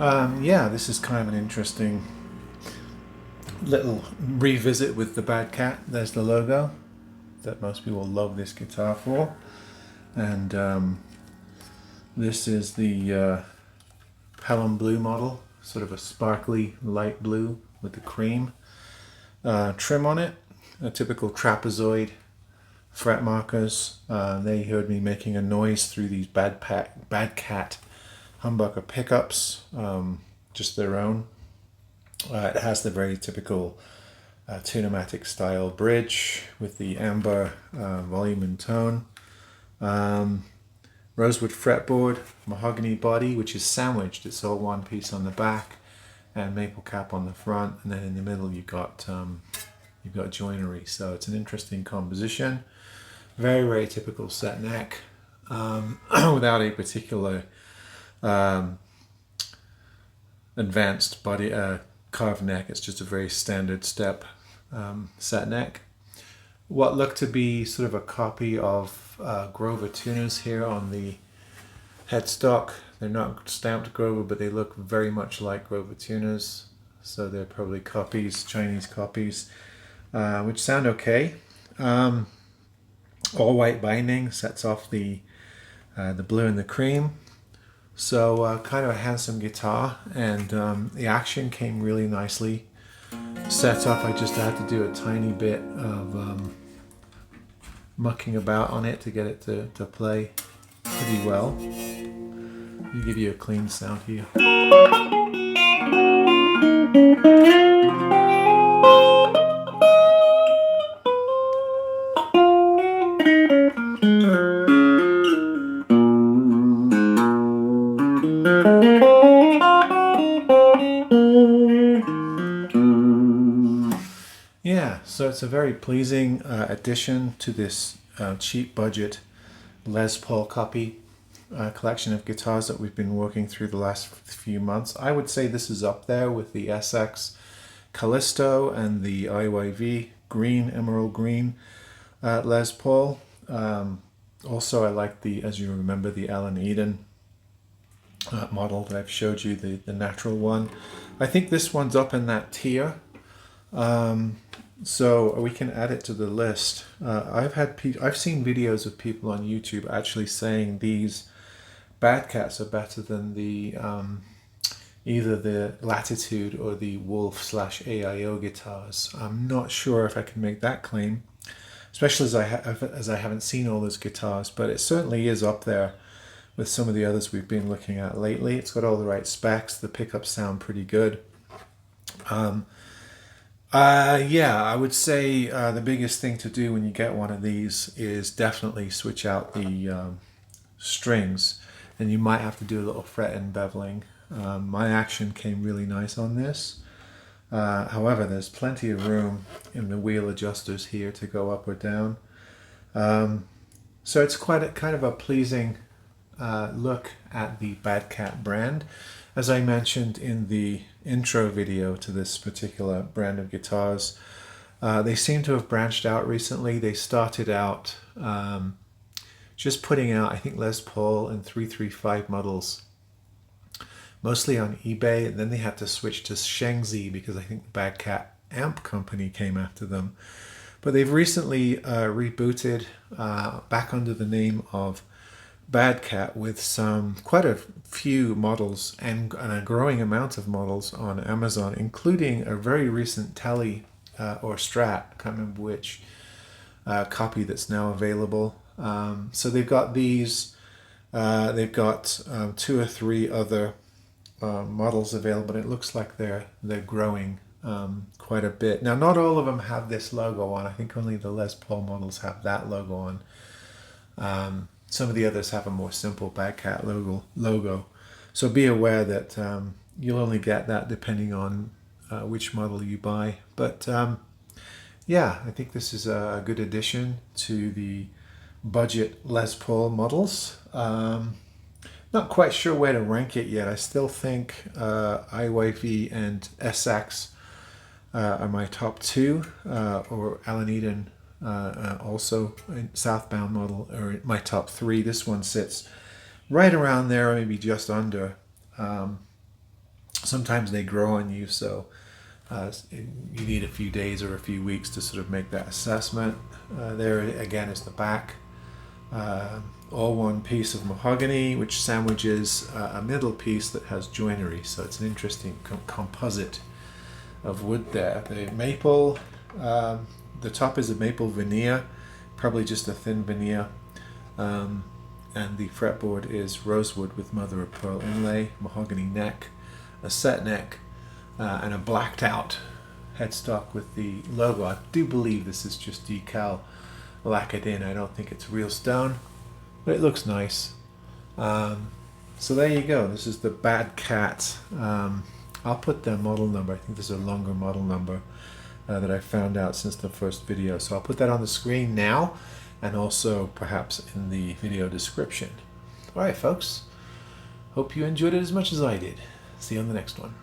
Yeah, this is kind of an interesting little revisit with the Bad Cat. There's the logo that most people love this guitar for. And this is the Pelham Blue model, sort of a sparkly light blue with the cream trim on it. A typical trapezoid fret markers. They heard me making a noise through these Bad Cat humbucker pickups, just their own. It has the very typical Tunematic style bridge with the amber volume and tone. Rosewood fretboard, mahogany body, which is sandwiched. It's all one piece on the back, and maple cap on the front, and then in the middle you've got joinery. So it's an interesting composition. Very, very typical set neck, without a particular advanced body carved neck. It's just a very standard step set neck. What looked to be sort of a copy of Grover tuners here on the headstock. They're not stamped Grover, but they look very much like Grover tuners, so they're probably copies, Chinese copies, which sound okay. All white binding sets off the blue and the cream. So kind of a handsome guitar, and the action came really nicely set up. I just had to do a tiny bit of mucking about on it to get it to play pretty well. Let me give you a clean sound here. Yeah, so it's a very pleasing addition to this cheap budget Les Paul copy collection of guitars that we've been working through the last few months. I would say this is up there with the SX Callisto and the IYV green, emerald green Les Paul. Also, I like the, as you remember, the Alan Eden model that I've showed you, the natural one. I think this one's up in that tier. So we can add it to the list. I've seen videos of people on YouTube actually saying these Bad Cats are better than the either the Latitude or the Wolf / AIO guitars. I'm not sure if I can make that claim, especially as I haven't seen all those guitars, but it certainly is up there with some of the others we've been looking at lately. It's got all the right specs. The pickups sound pretty good. Yeah, I would say the biggest thing to do when you get one of these is definitely switch out the strings, and you might have to do a little fret embeveling. My action came really nice on this. However, there's plenty of room in the wheel adjusters here to go up or down. So it's quite kind of a pleasing look at the Bad Cat brand. As I mentioned in the intro video to this particular brand of guitars, they seem to have branched out recently. They started out just putting out, I think, Les Paul and 335 models, mostly on eBay, and then they had to switch to Shengzi because I think the Bad Cat amp company came after them. But they've recently rebooted back under the name of Bad Cat with quite a few models and a growing amount of models on Amazon, including a very recent Tele or Strat, I can't remember which copy that's now available. So they've got these, they've got 2 or 3 other models available, and it looks like they're growing quite a bit. Now, not all of them have this logo on. I think only the Les Paul models have that logo on. Some of the others have a more simple Bad Cat logo. So be aware that you'll only get that depending on which model you buy. But yeah, I think this is a good addition to the budget Les Paul models. Not quite sure where to rank it yet. I still think IYV and SX are my top 2, or Alan Eden also southbound model are my top 3. This one sits right around there, maybe just under. Sometimes they grow on you, so you need a few days or a few weeks to sort of make that assessment. There again is the back. All one piece of mahogany, which sandwiches a middle piece that has joinery, so it's an interesting composite of wood there. The maple, the top is a maple veneer, probably just a thin veneer, and the fretboard is rosewood with mother of pearl inlay, mahogany neck, a set neck, and a blacked out headstock with the logo. I do believe this is just decal lacquered in. I don't think it's real stone, but it looks nice. So there you go. This is the Bad Cat. I'll put the model number. I think there's a longer model number that I found out since the first video. So I'll put that on the screen now, and also perhaps in the video description. All right, folks. Hope you enjoyed it as much as I did. See you on the next one.